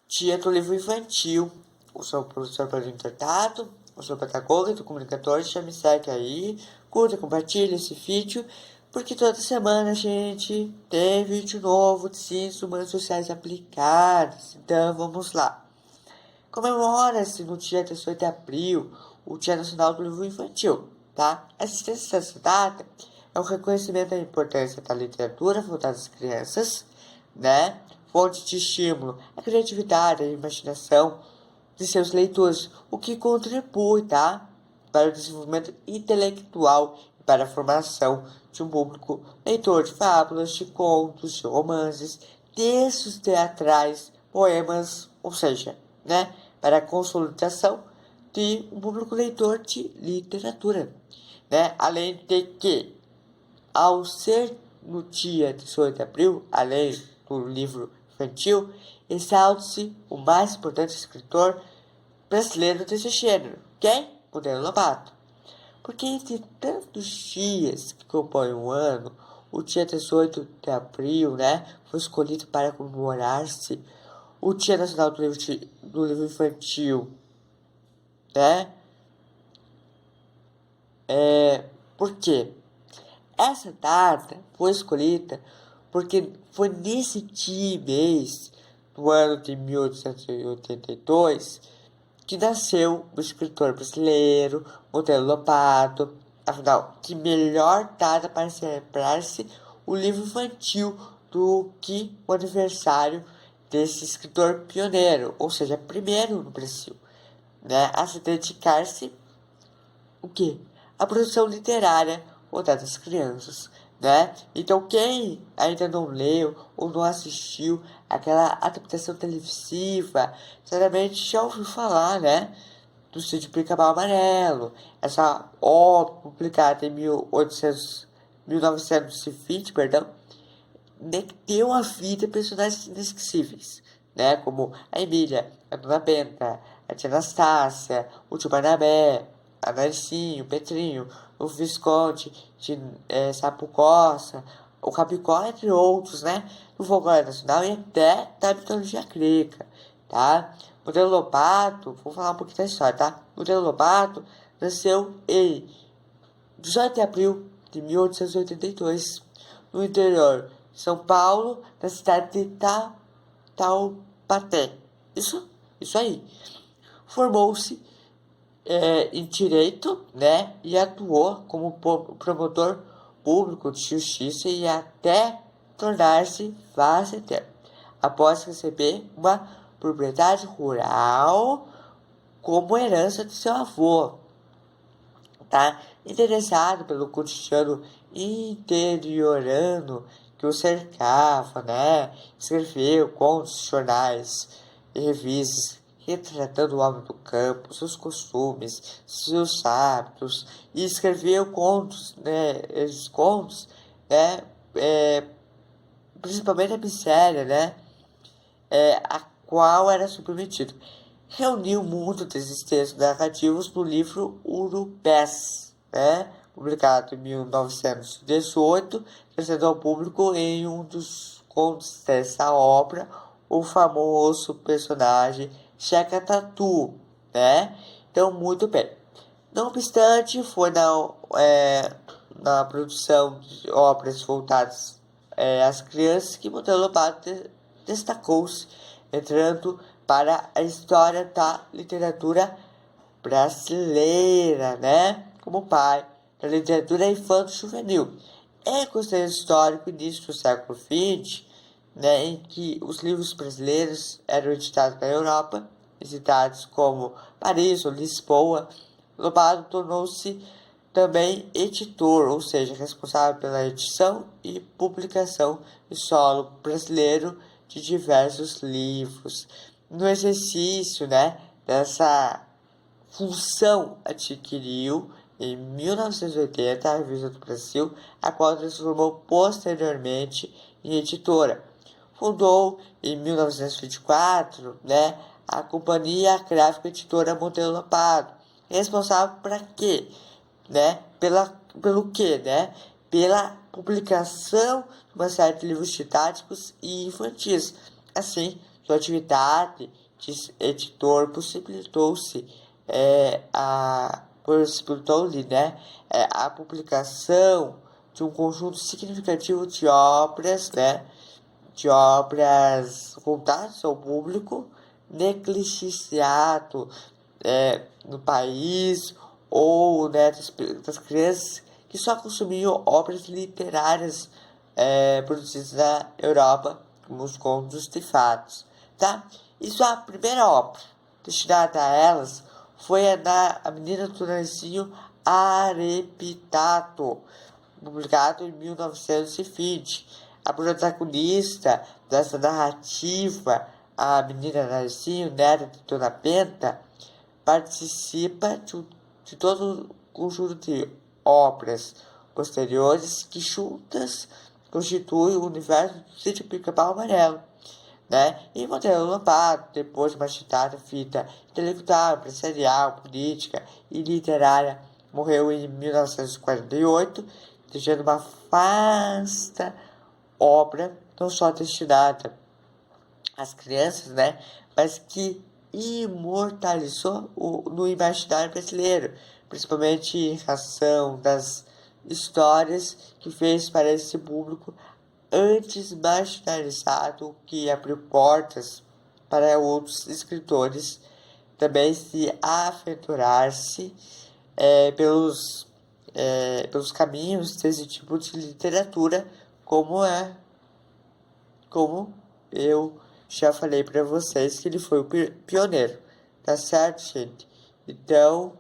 Dia do livro infantil. Eu sou o professor Pedro Intertato, eu sou pedagoga e comunicador, já me segue aí, curta, compartilha esse vídeo, porque toda semana a gente tem vídeo novo de ciências humanas sociais aplicadas. Então vamos lá. Comemora-se no dia 18 de abril o Dia Nacional do Livro Infantil, tá? A existência dessa data é um reconhecimento da importância da literatura voltada às crianças, né? Fonte de estímulo à criatividade e imaginação de seus leitores, o que contribui, tá? Para o desenvolvimento intelectual e para a formação de um público leitor de fábulas, de contos, de romances, textos teatrais, poemas, ou seja, né? Para a consolidação de um público leitor de literatura, né? Além de que, ao ser no dia 18 de abril, além do livro infantil, exalta-se o mais importante escritor brasileiro desse gênero. Quem? Monteiro Lobato. Porque entre tantos dias que compõem o ano, o dia 18 de abril, né, foi escolhido para comemorar-se o Dia Nacional do Livro Infantil, né? Por quê? Essa data foi escolhida porque foi nesse dia mês do ano de 1882 que nasceu o escritor brasileiro Monteiro Lobato. Afinal, que melhor data para celebrar-se o livro infantil do que o aniversário desse escritor pioneiro, ou seja, primeiro no Brasil, né, a se dedicar-se o quê? A produção literária voltada às crianças, né? Então quem ainda não leu ou não assistiu aquela adaptação televisiva, sinceramente já ouviu falar, né? Do Sítio Pica-Pau Amarelo, essa obra publicada em 1920, perdão, né, que deu a vida a personagens inesquecíveis, né? Como a Emília, a Dona Benta, a Tia Anastácia, o Tio Barnabé, a Narcinho, o Petrinho, o Visconde de Sapucoça, o Capicó, entre outros, né? Do folclore nacional e até da mitologia grega, tá? Monteiro Lobato, vou falar um pouquinho da história, tá? Monteiro Lobato nasceu em 18 de abril de 1882, no interior de São Paulo, na cidade de Taubaté. Isso aí. Formou-se em direito, né, e atuou como promotor público de justiça e até tornar-se fazendeiro, após receber uma propriedade rural como herança de seu avô, tá? Interessado pelo cotidiano interiorano que o cercava, né? Escreveu contos, jornais e revistas retratando o homem do campo, seus costumes, seus hábitos, e escreveu contos, né? Esses contos, né? Principalmente a miséria, né? A qual era submetido. Reuniu muito desses textos narrativos no livro Urupés, né? Publicado em 1918, trazendo ao público em um dos contos dessa obra o famoso personagem Checa Tatu, né? Então, muito bem. Não obstante, foi na produção de obras voltadas às crianças que Monteiro Lobato destacou-se, entrando para a história da literatura brasileira, né? Como pai da literatura infanto-juvenil. É considerado histórico início do século XX, né, em que os livros brasileiros eram editados na Europa, em cidades como Paris ou Lisboa. Lobato tornou-se também editor, ou seja, responsável pela edição e publicação em solo brasileiro de diversos livros. No exercício, né, dessa função, adquiriu em 1980 a Revista do Brasil, a qual transformou posteriormente em editora. Fundou em 1924, né, a Companhia Gráfica Editora Monteiro Lobato, responsável para quê? Né? Pelo quê, né? Pela publicação de uma série de livros didáticos e infantis, assim sua atividade de editor possibilitou-lhe, né, a publicação de um conjunto significativo de obras, né, de obras voltadas ao público negligenciado no país, ou, né, das crianças que só consumiam obras literárias produzidas na Europa, como os contos de fados, tá? E sua primeira obra destinada a elas foi a Menina do Narcinho Arepitato, publicado em 1920. A protagonista dessa narrativa, a menina Narcinho, neta de Dona Benta, participa de todo um conjunto de obras posteriores que juntas constituem o universo do Sítio Pica-Pau Amarelo, né? E Monteiro Lobato, depois de uma agitada vida intelectual, empresarial, política e literária, morreu em 1948, deixando uma vasta obra não só destinada às crianças, né, mas que imortalizou no imaginário brasileiro, principalmente em razão das histórias que fez para esse público antes marginalizado, que abriu portas para outros escritores também se aventurar-se pelos caminhos desse tipo de literatura, como eu já falei para vocês que ele foi o pioneiro, tá certo, gente? Então,